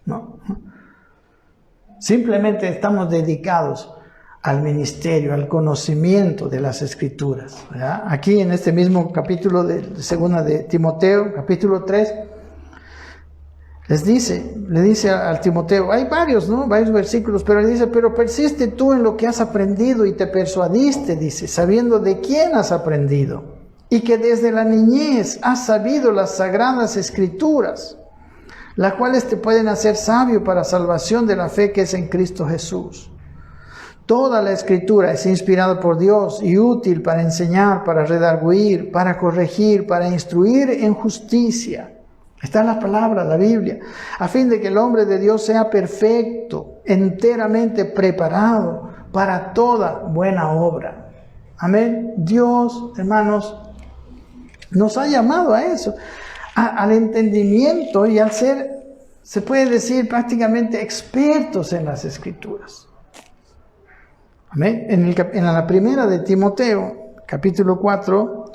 ¿no? Simplemente estamos dedicados al ministerio, al conocimiento de las Escrituras, ¿verdad? Aquí en este mismo capítulo de segunda de Timoteo, capítulo 3, le dice al Timoteo, hay varios, ¿no? Varios versículos, pero le dice, pero persiste tú en lo que has aprendido y te persuadiste, dice, sabiendo de quién has aprendido, y que desde la niñez has sabido las sagradas Escrituras, las cuales te pueden hacer sabio para salvación de la fe que es en Cristo Jesús. Toda la Escritura es inspirada por Dios y útil para enseñar, para redarguir, para corregir, para instruir en justicia. Está en la palabra, la Biblia, a fin de que el hombre de Dios sea perfecto, enteramente preparado para toda buena obra. Amén. Dios, hermanos, nos ha llamado a eso, al entendimiento y al ser, se puede decir, prácticamente expertos en las Escrituras. Amén. En la primera de Timoteo, capítulo 4,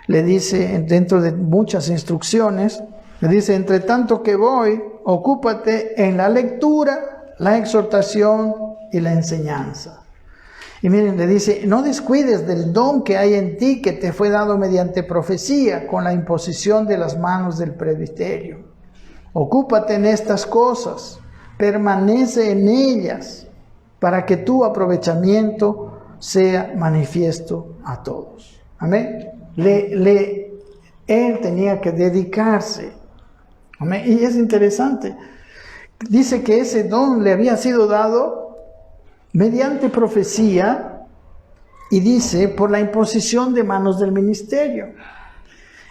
le dice, dentro de muchas instrucciones, le dice, entre tanto que voy, ocúpate en la lectura, la exhortación y la enseñanza. Y miren, le dice, no descuides del don que hay en ti, que te fue dado mediante profecía, con la imposición de las manos del presbiterio. Ocúpate en estas cosas, permanece en ellas, para que tu aprovechamiento sea manifiesto a todos. Amén. Él tenía que dedicarse. Amén. Y es interesante. Dice que ese don le había sido dado mediante profecía y dice por la imposición de manos del ministerio.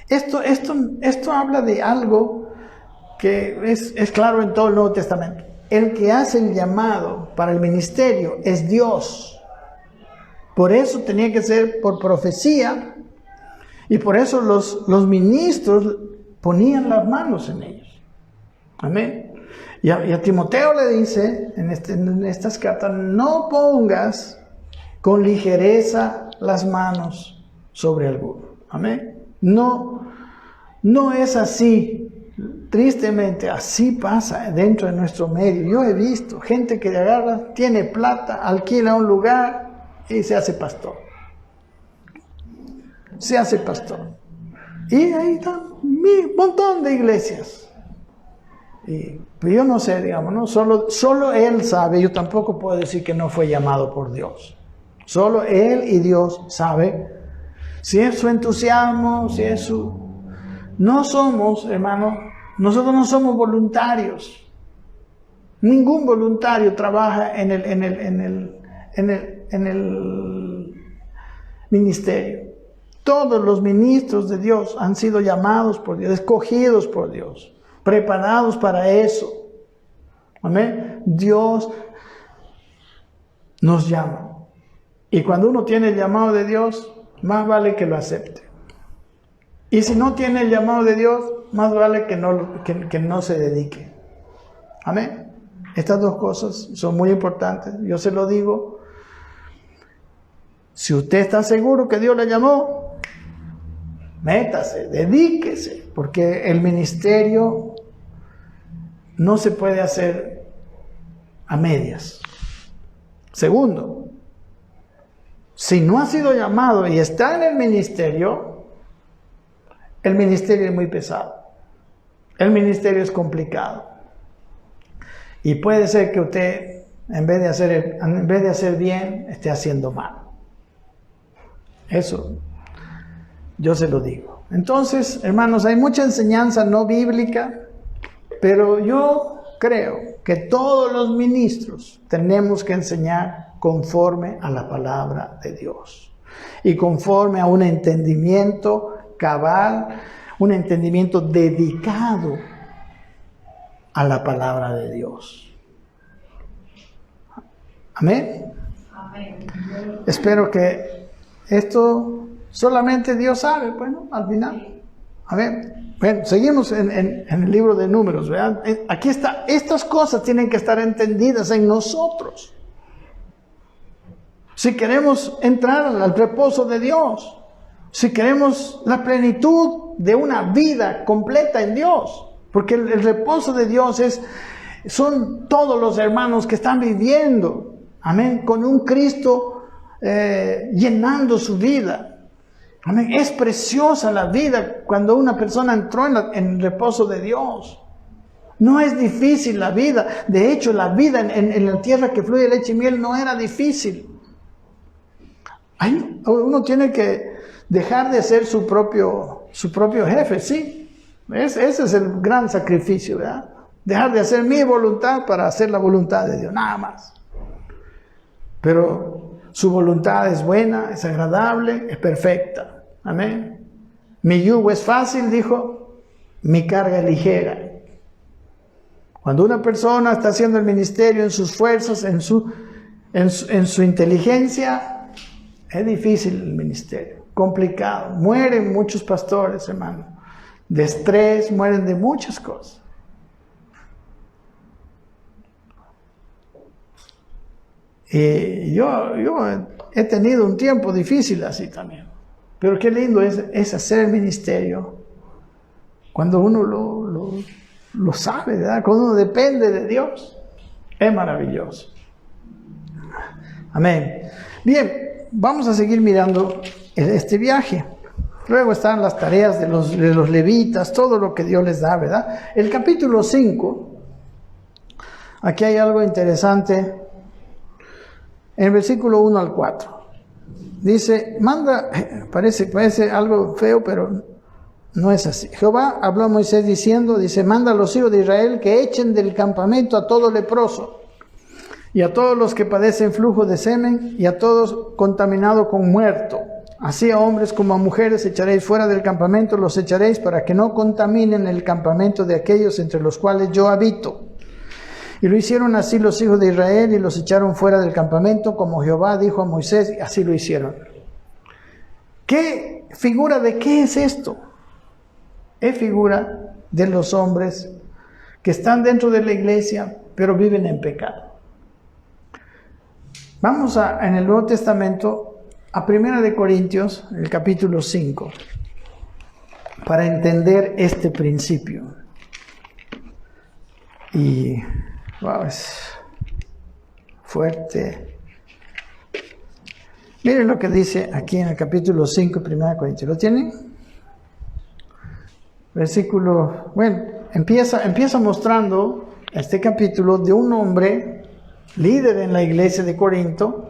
Esto habla de algo que es claro en todo el Nuevo Testamento. El que hace el llamado para el ministerio es Dios. Por eso tenía que ser por profecía y por eso los ministros ponían las manos en ellos. Amén. Y a Timoteo le dice en estas cartas, no pongas con ligereza las manos sobre alguno. Amén. No es así. Tristemente, así pasa dentro de nuestro medio. Yo he visto gente que agarra, tiene plata, alquila un lugar y se hace pastor. Se hace pastor. Y ahí está un montón de iglesias. Y pues yo no sé, digamos, ¿no? Solo él sabe. Yo tampoco puedo decir que no fue llamado por Dios. Solo él y Dios sabe si es su entusiasmo, si es su... No somos, hermano, nosotros no somos voluntarios. Ningún voluntario trabaja en el ministerio. Todos los ministros de Dios han sido llamados por Dios, escogidos por Dios, preparados para eso. Amén. Dios nos llama. Y cuando uno tiene el llamado de Dios, más vale que lo acepte. Y si no tiene el llamado de Dios, más vale que no se dedique. Amén. Estas dos cosas son muy importantes. Yo se lo digo. Si usted está seguro que Dios le llamó, métase, dedíquese. Porque el ministerio no se puede hacer a medias. Segundo, si no ha sido llamado y está en el ministerio es muy pesado. El ministerio es complicado. Y puede ser que usted, en vez de hacer bien, esté haciendo mal. Eso, yo se lo digo. Entonces, hermanos, hay mucha enseñanza no bíblica, pero yo creo que todos los ministros tenemos que enseñar conforme a la palabra de Dios. Y conforme a un entendimiento cabal, un entendimiento dedicado a la palabra de Dios. Amén. Amén. Espero que esto solamente Dios sabe, bueno, al final. Amén. Bueno, seguimos en el libro de Números, ¿verdad? Aquí está, estas cosas tienen que estar entendidas en nosotros. Si queremos entrar al reposo de Dios, si queremos la plenitud de una vida completa en Dios, porque el reposo de Dios Son todos los hermanos que están viviendo, amén, con un Cristo llenando su vida. Amén. Es preciosa la vida cuando una persona entró en el reposo de Dios. No es difícil la vida. De hecho, la vida en la tierra que fluye leche y miel no era difícil. Uno tiene que dejar de ser su propio jefe, sí. Ese es el gran sacrificio, ¿verdad? Dejar de hacer mi voluntad para hacer la voluntad de Dios, nada más. Pero su voluntad es buena, es agradable, es perfecta. Amén. Mi yugo es fácil, dijo, mi carga es ligera. Cuando una persona está haciendo el ministerio en sus fuerzas, en su inteligencia, es difícil el ministerio, complicado. Mueren muchos pastores, hermano, de estrés, mueren de muchas cosas. Y yo he tenido un tiempo difícil así también. Pero qué lindo es hacer el ministerio cuando uno lo sabe, ¿verdad? Cuando uno depende de Dios. Es maravilloso. Amén. Bien, vamos a seguir mirando este viaje. Luego están las tareas de los levitas, todo lo que Dios les da, ¿verdad? El capítulo 5, aquí hay algo interesante. En el versículo 1 al 4. Dice, parece algo feo, pero no es así. Jehová habló a Moisés diciendo, manda a los hijos de Israel que echen del campamento a todo leproso, y a todos los que padecen flujo de semen, y a todos contaminados con muerto. Así a hombres como a mujeres echaréis fuera del campamento, los echaréis para que no contaminen el campamento de aquellos entre los cuales yo habito. Y lo hicieron así los hijos de Israel y los echaron fuera del campamento, como Jehová dijo a Moisés, y así lo hicieron. ¿Qué figura de qué es esto? Es figura de los hombres que están dentro de la iglesia, pero viven en pecado. Vamos en el Nuevo Testamento a 1 Corintios, el capítulo 5, para entender este principio. Y wow, es fuerte. Miren lo que dice aquí en el capítulo 5, 1 Corintios. ¿Lo tienen? Versículo, empieza mostrando este capítulo de un hombre líder en la iglesia de Corinto,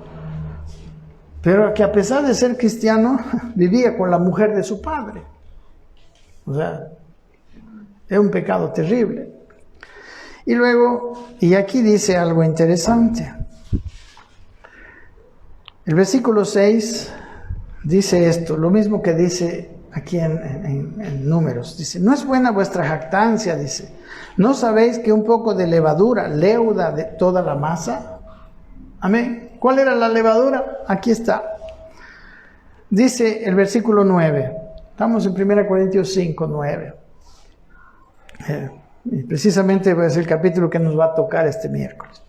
pero que a pesar de ser cristiano, vivía con la mujer de su padre. O sea, es un pecado terrible. Y luego, y aquí dice algo interesante. El versículo 6 dice esto, lo mismo que dice aquí en Números. Dice, no es buena vuestra jactancia, dice. ¿No sabéis que un poco de levadura leuda de toda la masa? Amén. ¿Cuál era la levadura? Aquí está. Dice el versículo 9. Estamos en 1 Corintios 5, 9. Y precisamente es el capítulo que nos va a tocar este miércoles.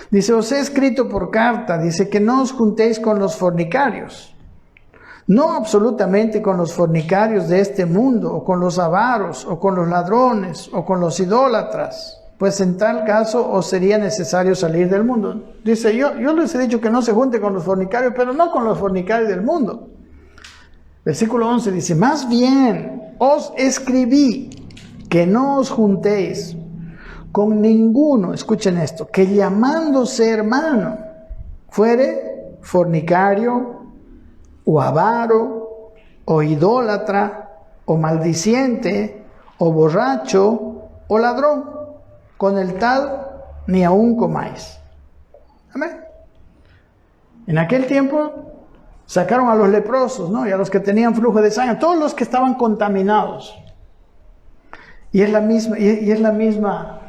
Dice, os he escrito por carta, dice que no os juntéis con los fornicarios. No absolutamente con los fornicarios de este mundo, o con los avaros, o con los ladrones, o con los idólatras, pues en tal caso os sería necesario salir del mundo. Dice, yo les he dicho que no se junte con los fornicarios, pero no con los fornicarios del mundo. Versículo 11 dice, más bien os escribí que no os juntéis con ninguno, escuchen esto, que llamándose hermano fuere fornicario, o avaro, o idólatra, o maldiciente, o borracho, o ladrón. Con el tal ni aún comáis. Amén. En aquel tiempo sacaron a los leprosos, ¿no? Y a los que tenían flujo de sangre, todos los que estaban contaminados. Y es la misma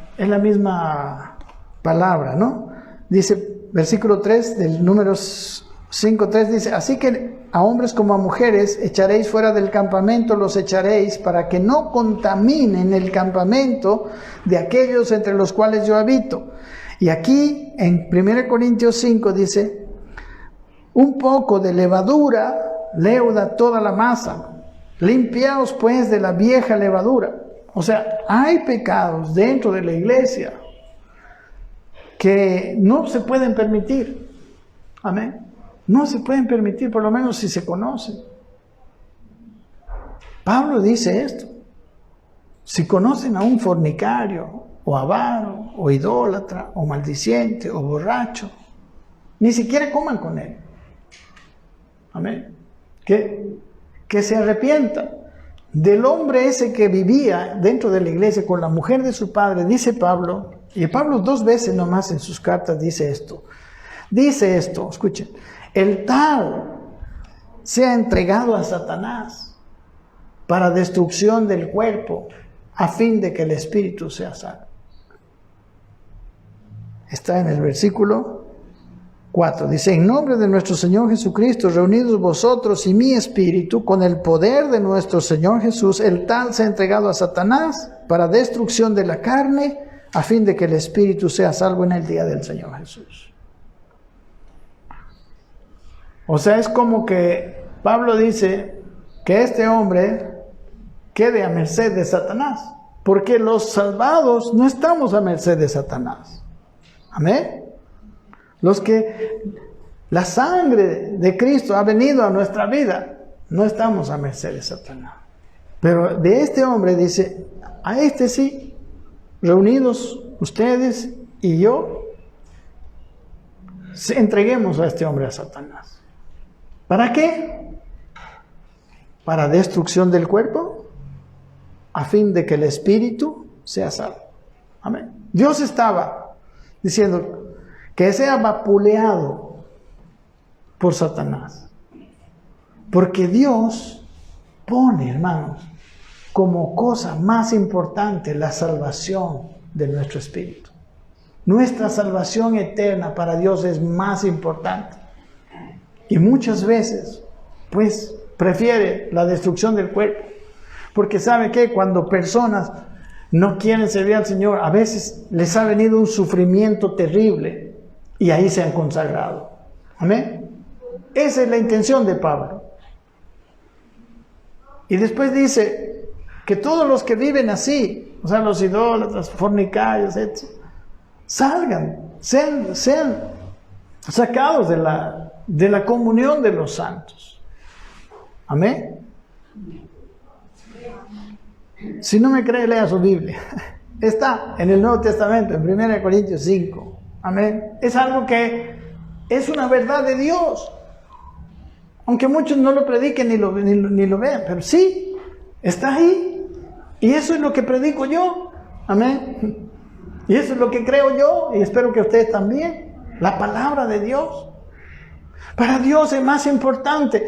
palabra, ¿no? Dice, versículo 3 del Números 5:3 dice, así que a hombres como a mujeres echaréis fuera del campamento, los echaréis para que no contaminen el campamento de aquellos entre los cuales yo habito. Y aquí en 1 Corintios 5 dice, un poco de levadura leuda toda la masa, limpiaos pues de la vieja levadura. O sea, hay pecados dentro de la iglesia que no se pueden permitir. Amén. No se pueden permitir, por lo menos si se conocen. Pablo dice esto. Si conocen a un fornicario, o avaro, o idólatra, o maldiciente, o borracho, ni siquiera coman con él. Amén. Que se arrepientan. Del hombre ese que vivía dentro de la iglesia con la mujer de su padre, dice Pablo, y Pablo 2 veces nomás en sus cartas dice esto, escuchen, el tal sea entregado a Satanás para destrucción del cuerpo, a fin de que el espíritu sea salvo. Está en el versículo 4, dice, en nombre de nuestro Señor Jesucristo, reunidos vosotros y mi espíritu, con el poder de nuestro Señor Jesús, el tal se ha entregado a Satanás para destrucción de la carne, a fin de que el espíritu sea salvo en el día del Señor Jesús. O sea, es como que Pablo dice que este hombre quede a merced de Satanás, porque los salvados no estamos a merced de Satanás. Amén. Los que la sangre de Cristo ha venido a nuestra vida, no estamos a merced de Satanás. Pero de este hombre dice, a este sí, reunidos ustedes y yo, entreguemos a este hombre a Satanás. ¿Para qué? Para destrucción del cuerpo, a fin de que el espíritu sea salvo. Amén. Dios estaba diciendo que sea vapuleado por Satanás. Porque Dios pone, hermanos, como cosa más importante la salvación de nuestro espíritu. Nuestra salvación eterna para Dios es más importante. Y muchas veces, pues, prefiere la destrucción del cuerpo. Porque ¿sabe qué? Cuando personas no quieren servir al Señor, a veces les ha venido un sufrimiento terrible. Y ahí se han consagrado. Amén. Esa es la intención de Pablo. Y después dice que todos los que viven así, o sea, los idólatras, fornicarios, etc., salgan, sean sacados de la comunión de los santos. Amén. Si no me cree, lea su Biblia. Está en el Nuevo Testamento, en 1 Corintios 5. Amén. Es algo que es una verdad de Dios. Aunque muchos no lo prediquen ni lo vean, pero sí, está ahí. Y eso es lo que predico yo. Amén. Y eso es lo que creo yo, y espero que ustedes también. La palabra de Dios. Para Dios es más importante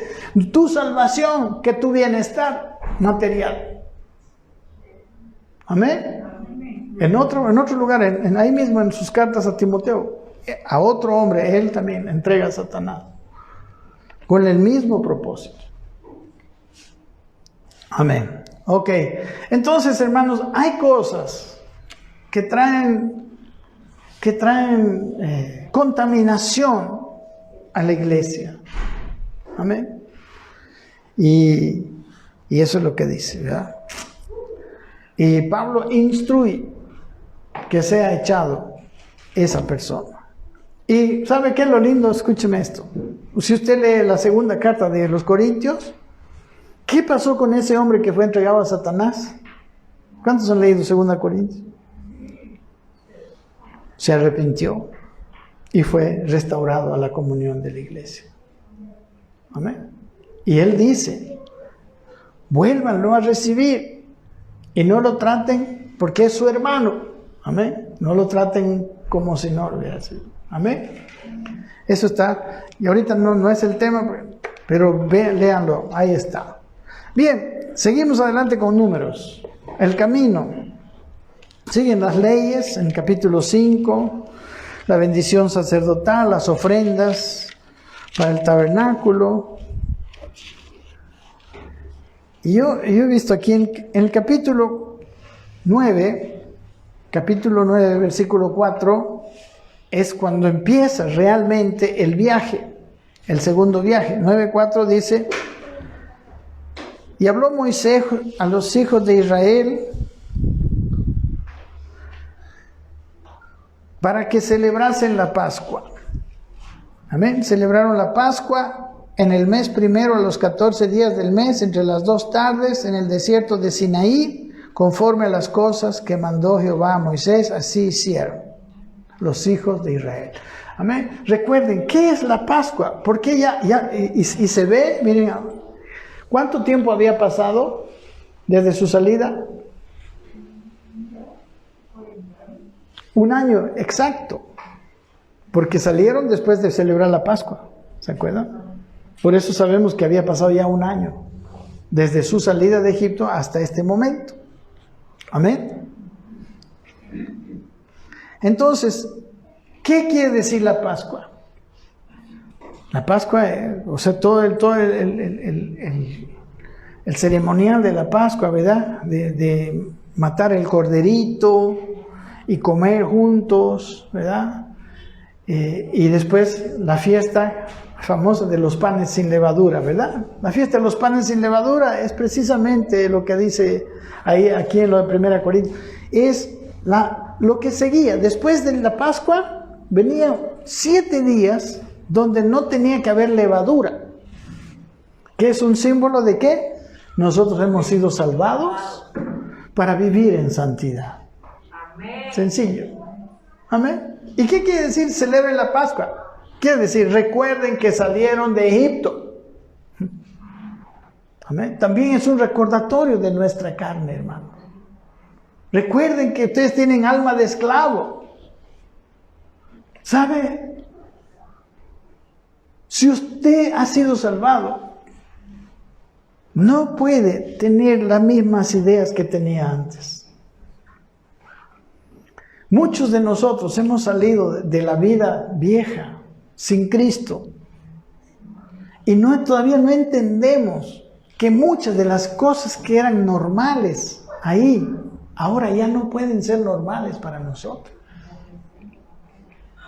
tu salvación que tu bienestar material. Amén. En otro lugar, ahí mismo en sus cartas a Timoteo, a otro hombre, él también entrega a Satanás. Con el mismo propósito. Amén. Ok. Entonces, hermanos, hay cosas que traen contaminación a la iglesia. Amén. Y eso es lo que dice, ¿verdad? Y Pablo instruye que sea echado esa persona. Y ¿sabe qué es lo lindo? Escúcheme esto. Si usted lee la segunda carta de los Corintios, ¿qué pasó con ese hombre que fue entregado a Satanás? ¿Cuántos han leído 2 Corintios? Se arrepintió y fue restaurado a la comunión de la iglesia. Amén. Y él dice, vuélvanlo a recibir y no lo traten porque es su hermano. Amén. No lo traten como si no lo hubiera sido. Amén. Eso está, y ahorita no es el tema, pero léanlo, ahí está. Bien, seguimos adelante con números. El camino. Siguen las leyes en capítulo 5, la bendición sacerdotal, las ofrendas para el tabernáculo. Y yo he visto aquí en el capítulo 9, versículo 4, es cuando empieza realmente el viaje, el segundo viaje. 9:4 dice, y habló Moisés a los hijos de Israel para que celebrasen la Pascua. Amén. Celebraron la Pascua en el mes primero, a los 14 días del mes, entre las 2 tardes, en el desierto de Sinaí, conforme a las cosas que mandó Jehová a Moisés, así hicieron los hijos de Israel. Amén. Recuerden, ¿qué es la Pascua? Porque y se ve, miren, ¿cuánto tiempo había pasado desde su salida? 1 año, exacto. Porque salieron después de celebrar la Pascua. ¿Se acuerdan? Por eso sabemos que había pasado ya 1 año. Desde su salida de Egipto hasta este momento. Amén. Entonces, ¿qué quiere decir la Pascua? La Pascua, o sea, todo el ceremonial de la Pascua, ¿verdad? De matar el corderito y comer juntos, ¿verdad? Y después la fiesta famosa de los panes sin levadura, ¿verdad? La fiesta de los panes sin levadura es precisamente lo que dice ahí, aquí en lo de 1 Corintios. Es lo que seguía. Después de la Pascua, venían 7 días donde no tenía que haber levadura. ¿Qué es un símbolo de qué? Nosotros hemos sido salvados para vivir en santidad. Amén. Sencillo. Amén. ¿Y qué quiere decir celebren la Pascua? Quiere decir, recuerden que salieron de Egipto. Amén. También es un recordatorio de nuestra carne, hermano. Recuerden que ustedes tienen alma de esclavo. ¿Sabe? Si usted ha sido salvado, no puede tener las mismas ideas que tenía antes. Muchos de nosotros hemos salido de la vida vieja, sin Cristo, y todavía no entendemos que muchas de las cosas que eran normales ahí, ahora ya no pueden ser normales para nosotros.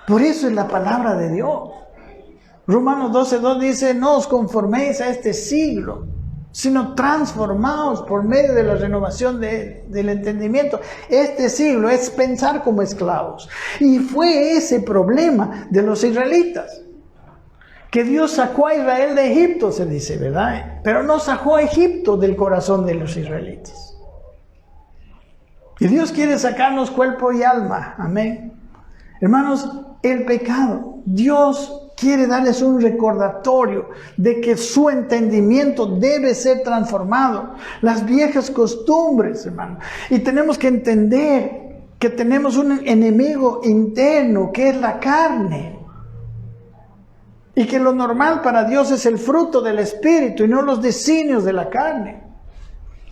Por eso es la palabra de Dios. Romanos 12:2 dice, no os conforméis a este siglo, sino transformaos por medio de la renovación del entendimiento. Este siglo es pensar como esclavos. Y fue ese problema de los israelitas. Que Dios sacó a Israel de Egipto, se dice, ¿verdad? Pero no sacó a Egipto del corazón de los israelitas. Y Dios quiere sacarnos cuerpo y alma. Amén. Hermanos, el pecado, Dios quiere darles un recordatorio de que su entendimiento debe ser transformado. Las viejas costumbres, hermano. Y tenemos que entender que tenemos un enemigo interno que es la carne. Y que lo normal para Dios es el fruto del Espíritu y no los designios de la carne.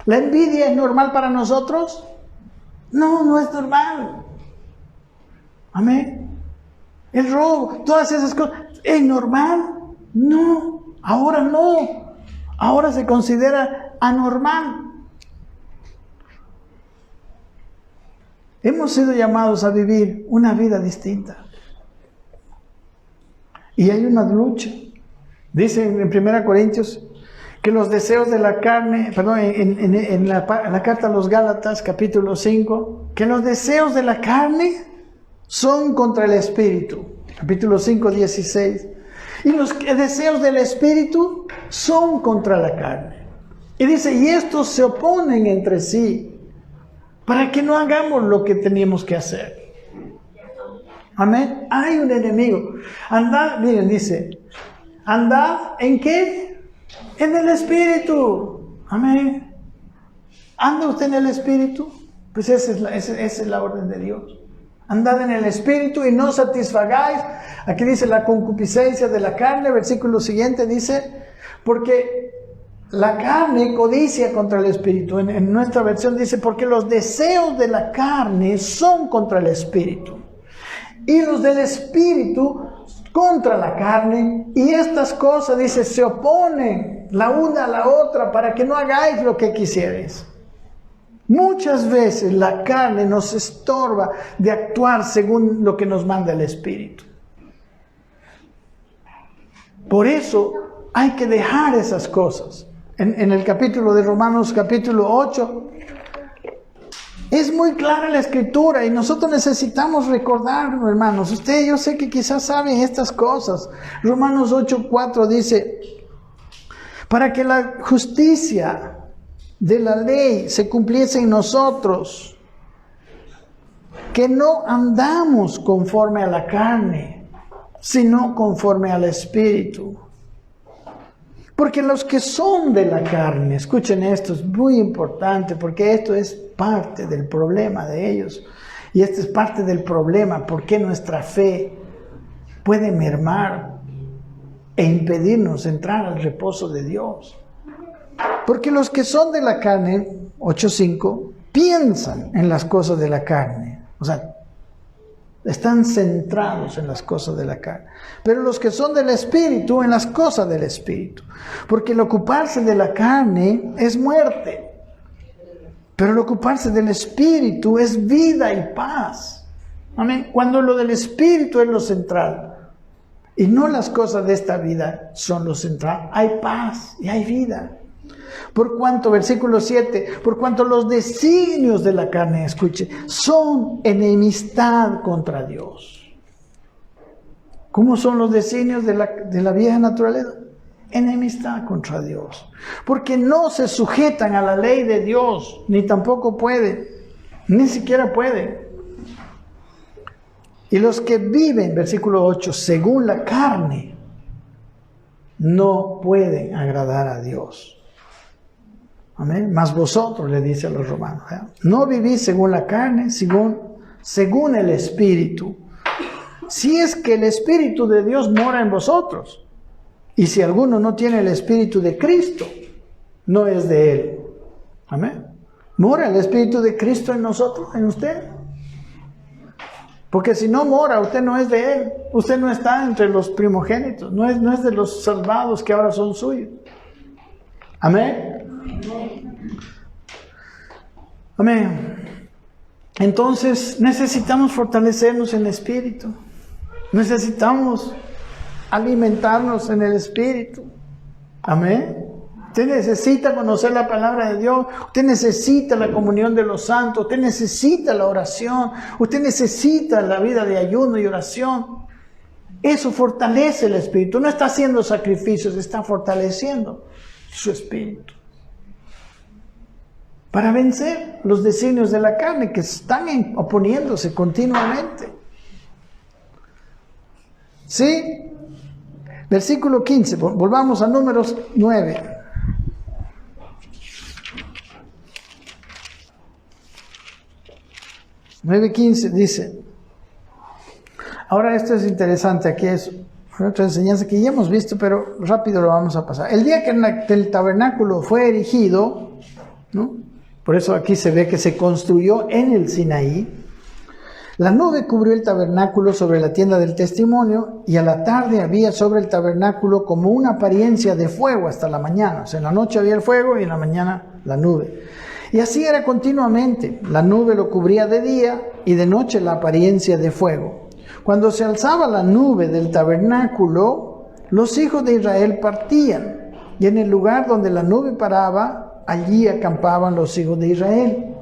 ¿La envidia es normal para nosotros? No, no es normal. Amén. El robo, todas esas cosas, ¿es normal? No, ahora no. Ahora se considera anormal. Hemos sido llamados a vivir una vida distinta. Y hay una lucha. Dice en 1 Corintios que los deseos de la carne, perdón, en la carta a los Gálatas, capítulo 5, que los deseos de la carne son contra el Espíritu. Capítulo 5, 16. Y los deseos del Espíritu son contra la carne. Y dice, y estos se oponen entre sí para que no hagamos lo que teníamos que hacer. Amén. Hay un enemigo. Andad, miren, dice, andad ¿en qué? En el Espíritu. Amén. ¿Anda usted en el Espíritu? Pues esa es la orden de Dios. Andad en el Espíritu y no satisfagáis. Aquí dice la concupiscencia de la carne. Versículo siguiente dice, porque la carne codicia contra el Espíritu. En nuestra versión dice, porque los deseos de la carne son contra el Espíritu. Y los del Espíritu contra la carne. Y estas cosas, dice, se oponen la una a la otra para que no hagáis lo que quisierais. Muchas veces la carne nos estorba de actuar según lo que nos manda el Espíritu. Por eso hay que dejar esas cosas. En el capítulo de Romanos, capítulo 8, Es muy clara la Escritura y nosotros necesitamos recordarlo, hermanos. Ustedes, yo sé que quizás saben estas cosas. Romanos 8:4 dice, para que la justicia de la ley se cumpliese en nosotros, que no andamos conforme a la carne, sino conforme al Espíritu. Porque los que son de la carne, escuchen esto, es muy importante, porque esto es parte del problema de ellos. Y esto es parte del problema, porque nuestra fe puede mermar e impedirnos entrar al reposo de Dios. Porque los que son de la carne, 8:5, piensan en las cosas de la carne. O sea, están centrados en las cosas de la carne. Pero los que son del Espíritu, en las cosas del Espíritu. Porque el ocuparse de la carne es muerte. Pero el ocuparse del Espíritu es vida y paz. Amén. Cuando lo del Espíritu es lo central y no las cosas de esta vida son lo central, hay paz y hay vida. Por cuanto, versículo 7, por cuanto los designios de la carne, escuche, son enemistad contra Dios. ¿Cómo son los designios de la vieja naturaleza? Enemistad contra Dios. Porque no se sujetan a la ley de Dios, ni tampoco pueden, ni siquiera pueden. Y los que viven, versículo 8, según la carne, no pueden agradar a Dios. Amén. Mas vosotros, le dice a los romanos, no vivís según la carne, según el Espíritu. Si es que el Espíritu de Dios mora en vosotros. Y si alguno no tiene el Espíritu de Cristo, no es de Él. Amén. ¿Mora el Espíritu de Cristo en nosotros, en usted? Porque si no mora, usted no es de Él. Usted no está entre los primogénitos. No es de los salvados que ahora son suyos. Amén. Amén. Entonces necesitamos fortalecernos en el Espíritu. Necesitamos alimentarnos en el Espíritu. Amén. Usted necesita conocer la palabra de Dios. Usted necesita la comunión de los santos. Usted necesita la oración. Usted necesita la vida de ayuno y oración. Eso fortalece el Espíritu. No está haciendo sacrificios, está fortaleciendo su Espíritu. Para vencer los designios de la carne que están oponiéndose continuamente. ¿Sí? Versículo 15, volvamos a Números 9. Nueve 15 dice, ahora esto es interesante, aquí es otra enseñanza que ya hemos visto, pero rápido lo vamos a pasar. El día que el tabernáculo fue erigido, ¿no? Por eso aquí se ve que se construyó en el Sinaí. La nube cubrió el tabernáculo sobre la tienda del testimonio y a la tarde había sobre el tabernáculo como una apariencia de fuego hasta la mañana. O sea, en la noche había el fuego y en la mañana la nube. Y así era continuamente. La nube lo cubría de día y de noche la apariencia de fuego. Cuando se alzaba la nube del tabernáculo, los hijos de Israel partían y en el lugar donde la nube paraba, allí acampaban los hijos de Israel.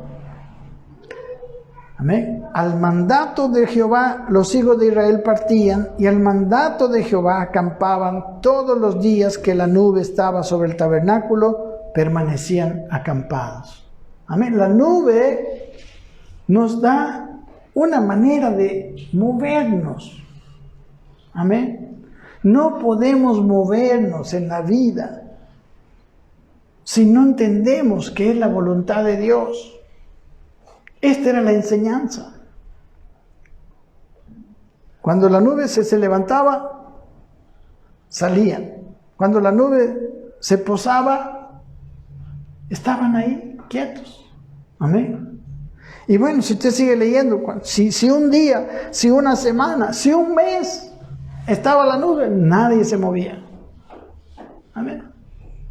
Amén. Al mandato de Jehová, los hijos de Israel partían, y al mandato de Jehová acampaban todos los días que la nube estaba sobre el tabernáculo, permanecían acampados. Amén. La nube nos da una manera de movernos. Amén. No podemos movernos en la vida si no entendemos qué es la voluntad de Dios. Esta era la enseñanza. Cuando la nube se levantaba, salían. Cuando la nube se posaba, estaban ahí quietos. Amén. Y bueno, si usted sigue leyendo, si un día, si una semana, si un mes estaba la nube, nadie se movía. Amén.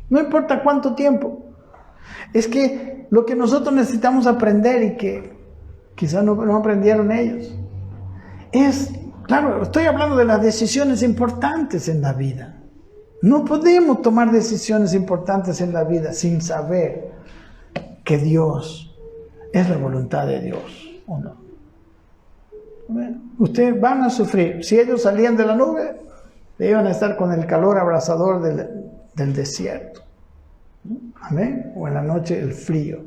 No importa cuánto tiempo. Es que lo que nosotros necesitamos aprender y que quizás no aprendieron ellos es, claro, estoy hablando de las decisiones importantes en la vida. No podemos tomar decisiones importantes en la vida sin saber que Dios es la voluntad de Dios, ¿o no? Ustedes van a sufrir. Si ellos salían de la nube, iban a estar con el calor abrasador del desierto. Amén. O en la noche el frío.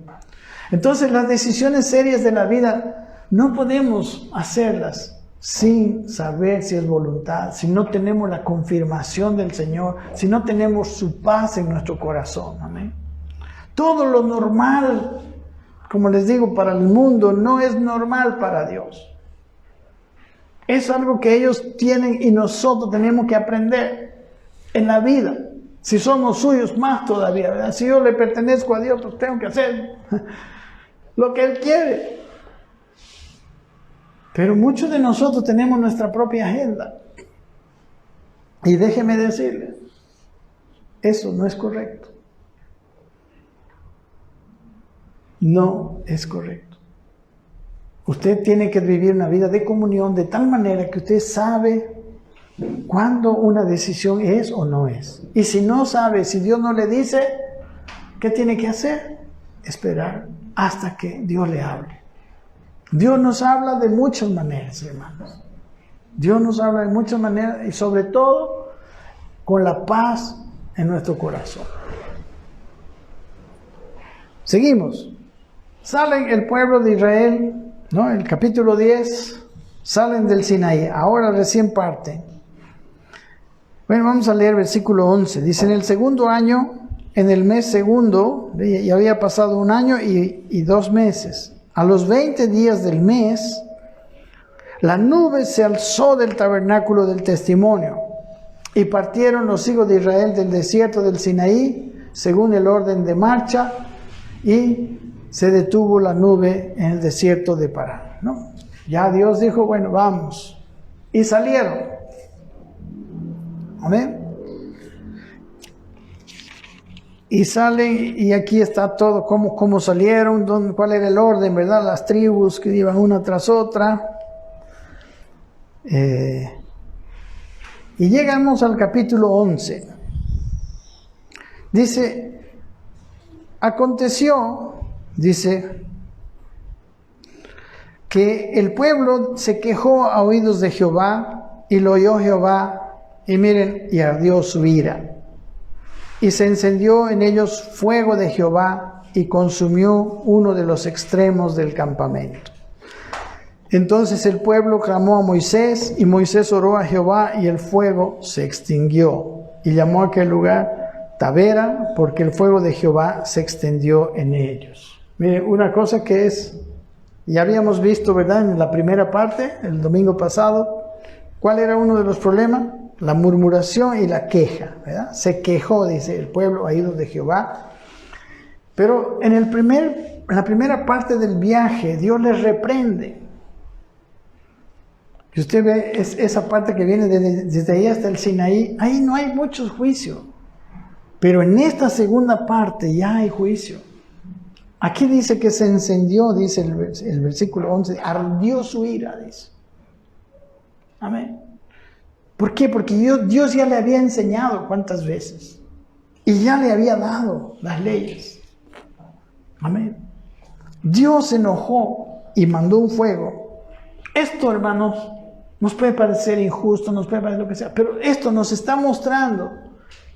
Entonces las decisiones serias de la vida no podemos hacerlas sin saber si es voluntad, si no tenemos la confirmación del Señor, si no tenemos su paz en nuestro corazón. Amén. Todo lo normal, como les digo, para el mundo no es normal para Dios. Es algo que ellos tienen y nosotros tenemos que aprender en la vida. Si somos suyos, más todavía, ¿verdad? Si yo le pertenezco a Dios, pues tengo que hacer lo que Él quiere. Pero muchos de nosotros tenemos nuestra propia agenda. Y déjeme decirle, eso no es correcto. No es correcto. Usted tiene que vivir una vida de comunión de tal manera que usted sabe cuándo una decisión es o no es. Y si no sabe, si Dios no le dice, ¿qué tiene que hacer? Esperar hasta que Dios le hable. Dios nos habla de muchas maneras, hermanos. Dios nos habla de muchas maneras y sobre todo con la paz en nuestro corazón. Seguimos. Salen el pueblo de Israel, ¿no? El capítulo 10, salen del Sinaí. Ahora recién parten. Bueno, vamos a leer versículo 11. Dice, en el segundo año, en el mes segundo, ya había pasado 1 año y 2 meses. A los 20 días del mes, la nube se alzó del tabernáculo del testimonio y partieron los hijos de Israel del desierto del Sinaí, según el orden de marcha, y se detuvo la nube en el desierto de Parán, ¿no? Ya Dios dijo, bueno, vamos. Y salieron. Amén. Y salen, y aquí está todo, cómo salieron, cuál era el orden, ¿verdad? Las tribus que iban una tras otra. Y llegamos al capítulo 11. Dice, aconteció, dice, que el pueblo se quejó a oídos de Jehová, y lo oyó Jehová, y miren, y ardió su ira. Y se encendió en ellos fuego de Jehová, y consumió uno de los extremos del campamento. Entonces el pueblo clamó a Moisés, y Moisés oró a Jehová, y el fuego se extinguió. Y llamó a aquel lugar Tabera, porque el fuego de Jehová se extendió en ellos. Mire, una cosa que ya habíamos visto, ¿verdad? En la primera parte, el domingo pasado, ¿cuál era uno de los problemas? La murmuración y la queja, ¿verdad? Se quejó, dice, el pueblo a oídos de Jehová. Pero en la primera parte del viaje, Dios les reprende. Y usted ve esa parte que viene desde ahí hasta el Sinaí, ahí no hay mucho juicio. Pero en esta segunda parte ya hay juicio. Aquí dice que se encendió, dice el versículo 11, ardió su ira, dice. Amén. ¿Por qué? Porque Dios ya le había enseñado cuántas veces. Y ya le había dado las leyes. Amén. Dios se enojó y mandó un fuego. Esto, hermanos, nos puede parecer injusto, nos puede parecer lo que sea, pero esto nos está mostrando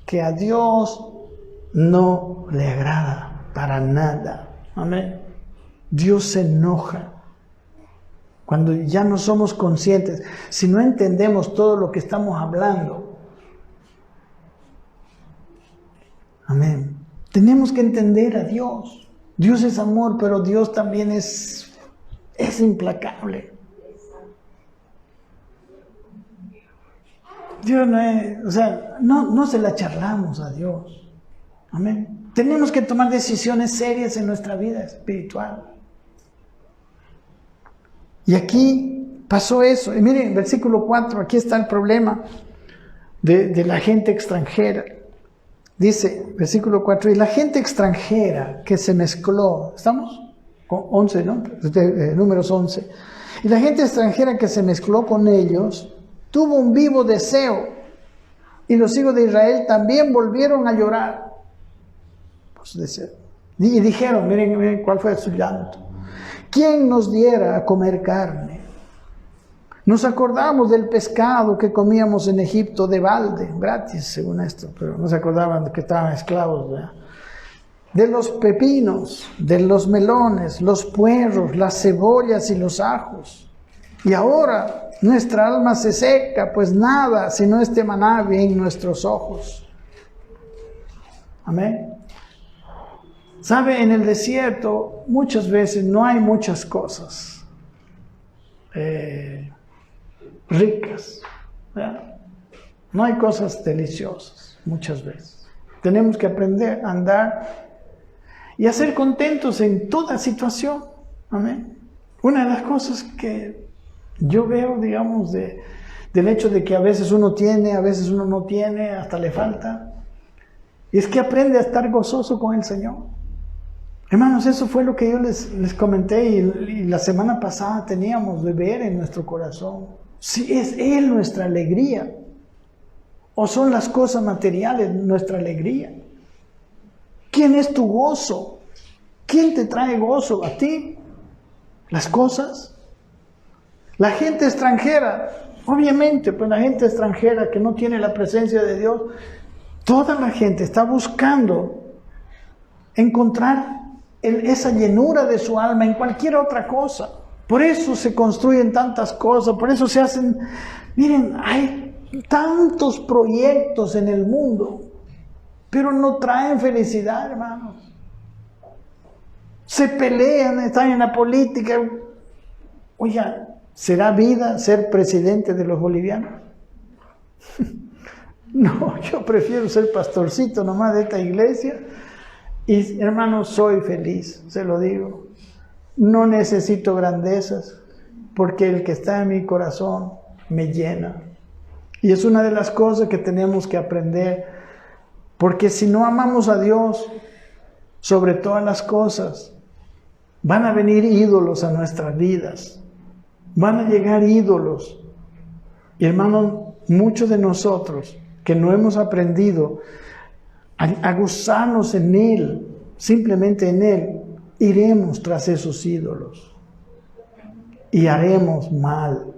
que a Dios no le agrada para nada. Amén. Dios se enoja cuando ya no somos conscientes, si no entendemos todo lo que estamos hablando. Amén. Tenemos que entender a Dios. Dios es amor, pero Dios también es implacable. Dios no es, no se la charlamos a Dios. Amén. Tenemos que tomar decisiones serias en nuestra vida espiritual. Y aquí pasó eso. Y miren, versículo 4, aquí está el problema de la gente extranjera. Dice, versículo 4, y la gente extranjera que se mezcló, ¿estamos? Con 11, ¿no? Números 11. Y la gente extranjera que se mezcló con ellos tuvo un vivo deseo, y los hijos de Israel también volvieron a llorar. Pues, y dijeron, miren cuál fue su llanto. ¿quién nos diera a comer carne? Nos acordamos del pescado que comíamos en Egipto de balde, gratis según esto, pero no se acordaban de que estaban esclavos, ¿verdad? De los pepinos, de los melones, los puerros, las cebollas y los ajos. Y ahora nuestra alma se seca, pues nada, sino este maná ve en nuestros ojos. Amén. ¿Sabe? En el desierto muchas veces no hay muchas cosas ricas, ¿verdad? No hay cosas deliciosas muchas veces. Tenemos que aprender a andar y a ser contentos en toda situación. Amén. Una de las cosas que yo veo, digamos, del hecho de que a veces uno tiene, a veces uno no tiene, hasta le falta, es que aprende a estar gozoso con el Señor. Hermanos, eso fue lo que yo les comenté y la semana pasada teníamos de ver en nuestro corazón. Si es Él nuestra alegría, o son las cosas materiales nuestra alegría. ¿Quién es tu gozo? ¿Quién te trae gozo? ¿A ti? ¿Las cosas? La gente extranjera, obviamente, pues la gente extranjera que no tiene la presencia de Dios, toda la gente está buscando encontrar esa llenura de su alma en cualquier otra cosa. Por eso se construyen tantas cosas, por eso se hacen, miren, hay tantos proyectos en el mundo, pero no traen felicidad, hermanos. Se pelean, están en la política. Oiga, ¿será vida ser presidente de los bolivianos? No, yo prefiero ser pastorcito nomás de esta iglesia. Y hermanos, soy feliz, se lo digo. No necesito grandezas, porque el que está en mi corazón me llena. Y es una de las cosas que tenemos que aprender, porque si no amamos a Dios sobre todas las cosas, van a venir ídolos a nuestras vidas, van a llegar ídolos. Y hermanos, muchos de nosotros que no hemos aprendido a gozarnos en Él, simplemente en Él, iremos tras esos ídolos y haremos mal.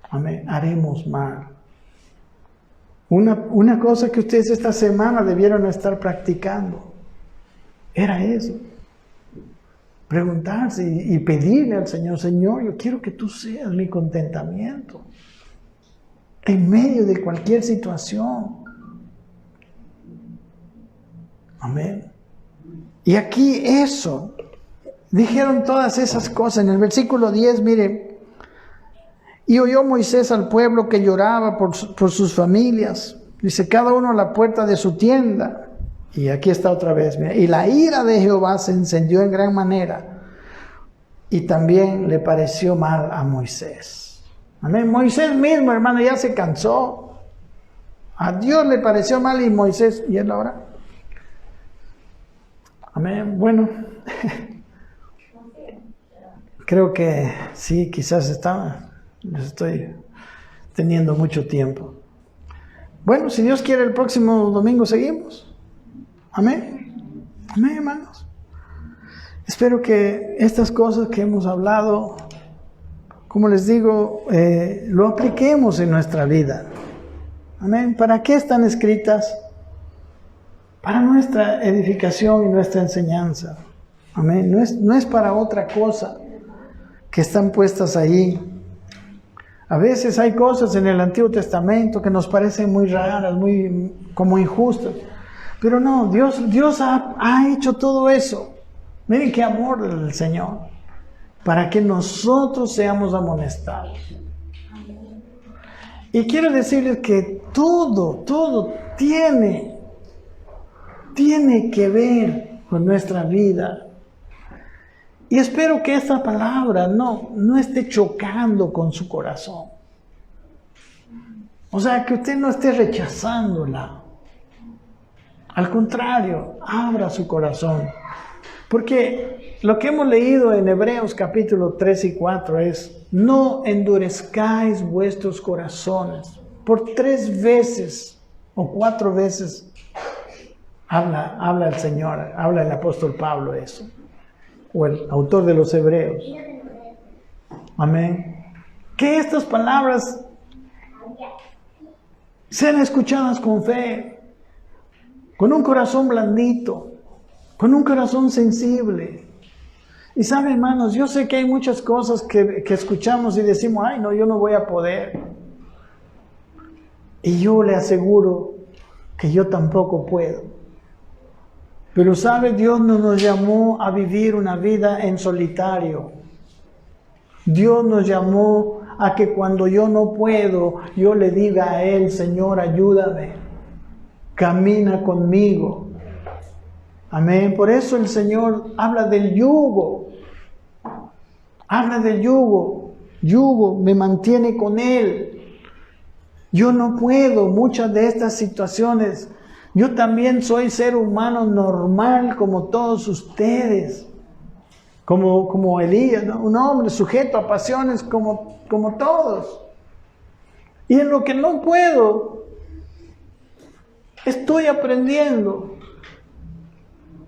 Amén, haremos mal. Una cosa que ustedes esta semana debieron estar practicando era eso. Preguntarse y pedirle al Señor, Señor, yo quiero que tú seas mi contentamiento en medio de cualquier situación. Amén. Y aquí eso, dijeron todas esas cosas. En el versículo 10, mire, y oyó Moisés al pueblo que lloraba por sus familias. Dice, cada uno a la puerta de su tienda. Y aquí está otra vez, mira, y la ira de Jehová se encendió en gran manera. Y también le pareció mal a Moisés. Amén. Moisés mismo, hermano, ya se cansó. A Dios le pareció mal y Moisés, ¿y él ahora? Amén. Bueno, creo que sí, quizás estoy teniendo mucho tiempo. Bueno, si Dios quiere, el próximo domingo seguimos. Amén. Amén, hermanos. Espero que estas cosas que hemos hablado, como les digo, lo apliquemos en nuestra vida. Amén. ¿Para qué están escritas? Para nuestra edificación y nuestra enseñanza. Amén. No es para otra cosa que están puestas ahí. A veces hay cosas en el Antiguo Testamento que nos parecen muy raras, muy como injustas. Pero no, Dios ha hecho todo eso. Miren qué amor del Señor. Para que nosotros seamos amonestados. Y quiero decirles que todo tiene que ver con nuestra vida. Y espero que esta palabra no esté chocando con su corazón. O sea, que usted no esté rechazándola. Al contrario, abra su corazón. Porque lo que hemos leído en Hebreos capítulo 3 y 4 es, no endurezcáis vuestros corazones. Por 3 veces o 4 veces habla el Señor, habla el apóstol Pablo eso. o el autor de los Hebreos. Amén. Que estas palabras sean escuchadas con fe, con un corazón blandito, con un corazón sensible. Y saben, hermanos, yo sé que hay muchas cosas que escuchamos y decimos, ay, no, yo no voy a poder. Y yo le aseguro que yo tampoco puedo. Pero sabe, Dios no nos llamó a vivir una vida en solitario. Dios nos llamó a que cuando yo no puedo, yo le diga a Él, Señor, ayúdame, camina conmigo. Amén. Por eso el Señor habla del yugo. Habla del yugo. Yugo me mantiene con Él. Yo no puedo muchas de estas situaciones. Yo también soy ser humano normal como todos ustedes. Como Elías, ¿no? Un hombre sujeto a pasiones como todos. Y en lo que no puedo, estoy aprendiendo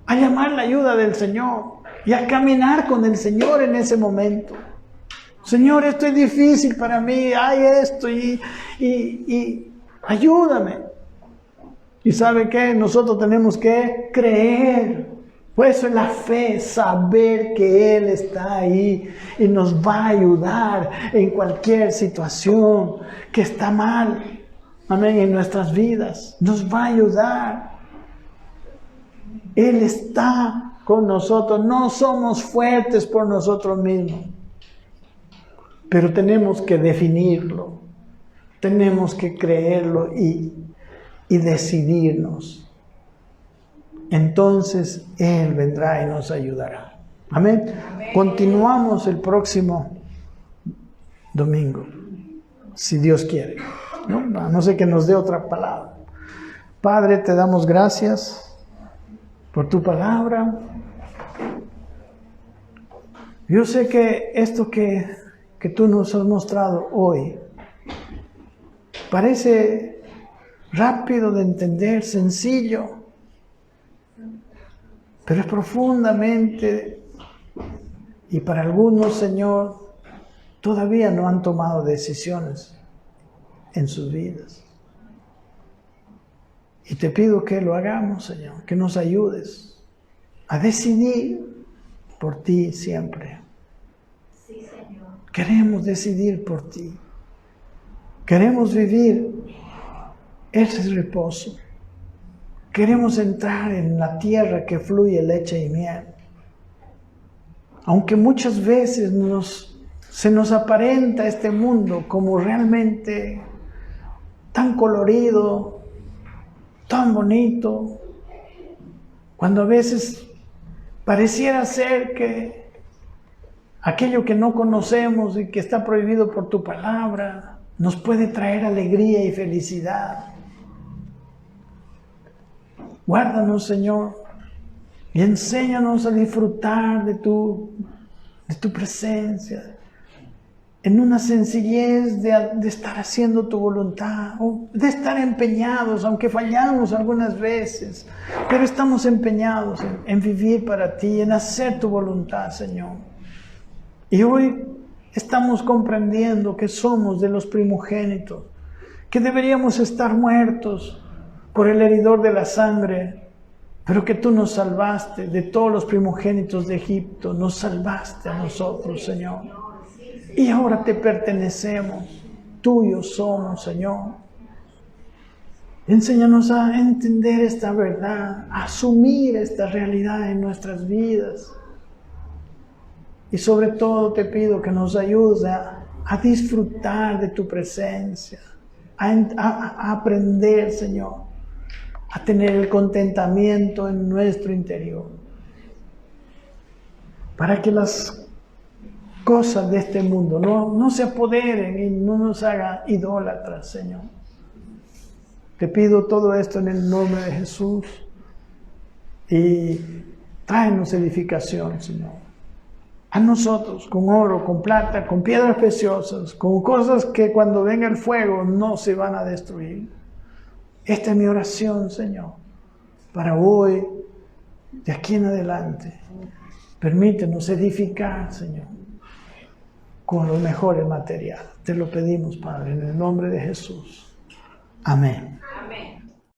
a llamar la ayuda del Señor y a caminar con el Señor en ese momento. Señor, esto es difícil para mí, hay esto y ayúdame. ¿Y sabe qué? Nosotros tenemos que creer. Pues eso es la fe, saber que Él está ahí y nos va a ayudar en cualquier situación que está mal. Amén, en nuestras vidas. Nos va a ayudar. Él está con nosotros. No somos fuertes por nosotros mismos. Pero tenemos que definirlo. Tenemos que creerlo y decidirnos. Entonces Él vendrá y nos ayudará. Amén. Amén. Continuamos el próximo domingo, si Dios quiere. No sé que nos dé otra palabra. Padre, te damos gracias por tu palabra. Yo sé que esto que tú nos has mostrado hoy parece rápido de entender, sencillo, pero es profundamente, y para algunos, Señor, todavía no han tomado decisiones en sus vidas. Y te pido que lo hagamos, Señor, que nos ayudes a decidir por ti siempre. Sí, Señor. Queremos decidir por ti. Queremos vivir ese reposo. Queremos entrar en la tierra que fluye leche y miel. Aunque muchas veces se nos aparenta este mundo como realmente tan colorido, tan bonito, cuando a veces pareciera ser que aquello que no conocemos y que está prohibido por tu palabra nos puede traer alegría y felicidad. Guárdanos, Señor, y enséñanos a disfrutar de tu presencia, en una sencillez de estar haciendo tu voluntad, o de estar empeñados, aunque fallamos algunas veces, pero estamos empeñados en vivir para ti, en hacer tu voluntad, Señor. Y hoy estamos comprendiendo que somos de los primogénitos, que deberíamos estar muertos por el heridor de la sangre, pero que tú nos salvaste de todos los primogénitos de Egipto, nos salvaste a nosotros, Señor. Y ahora te pertenecemos, tuyos somos, Señor. Enséñanos a entender esta verdad, a asumir esta realidad en nuestras vidas. Y sobre todo te pido que nos ayudes a disfrutar de tu presencia, a aprender, Señor, a tener el contentamiento en nuestro interior, para que las cosas de este mundo no se apoderen y no nos hagan idólatras, Señor. Te pido todo esto en el nombre de Jesús y tráenos edificación, Señor. A nosotros, con oro, con plata, con piedras preciosas, con cosas que cuando venga el fuego no se van a destruir. Esta es mi oración, Señor, para hoy, de aquí en adelante. Permítenos edificar, Señor, con los mejores materiales. Te lo pedimos, Padre, en el nombre de Jesús. Amén.